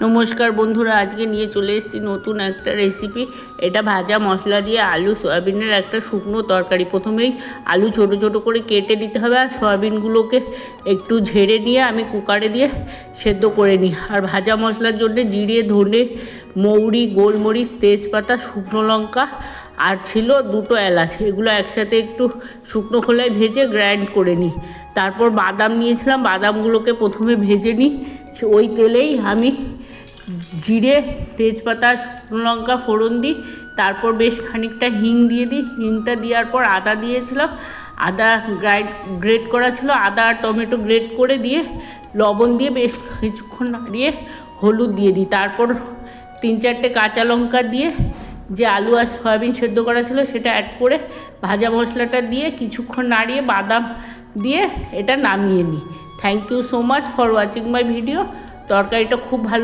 নমস্কার বন্ধুরা, আজকে নিয়ে চলে এসেছি নতুন একটা রেসিপি। এটা ভাজা মশলা দিয়ে আলু সয়াবিনের একটা শুকনো তরকারি। প্রথমেই আলু ছোট ছোট করে কেটে নিতে হবে, আর সয়াবিনগুলোকে একটু ঝেড়ে নিয়ে আমি কুকারে দিয়ে সেদ্ধ করে নিই। আর ভাজা মশলার জন্য জিরে, ধনে, মৌরি, গোলমরিচ, তেজপাতা, শুকনো লঙ্কা আর ছিল দুটো এলাচ, এগুলো একসাথে একটু শুকনো খোলায় ভেজে গ্রাইন্ড করে নিই। তারপর বাদাম নিয়েছিলাম, বাদামগুলোকে প্রথমে ভেজে নিই। ওই তেলেই আমি জিরে, তেজপাতা, শুকনো লঙ্কা ফোড়ন দিই। তারপর বেশ খানিকটা হিং দিয়ে দিই। হিংটা দেওয়ার পর আদা দিয়েছিলাম, আদা গ্রেট করা ছিল, আদা আর টমেটো গ্রেট করে দিয়ে লবণ দিয়ে বেশ কিছুক্ষণ নাড়িয়ে হলুদ দিয়ে দিই। তারপর 3-4টে কাঁচা লঙ্কা দিয়ে যে আলু আর সয়াবিন সেদ্ধ করা ছিল সেটা অ্যাড করে ভাজা মশলাটা দিয়ে কিছুক্ষণ নাড়িয়ে বাদাম দিয়ে এটা নামিয়ে নিই। Thank you so much for watching my video. তরকারিটা খুব ভালো।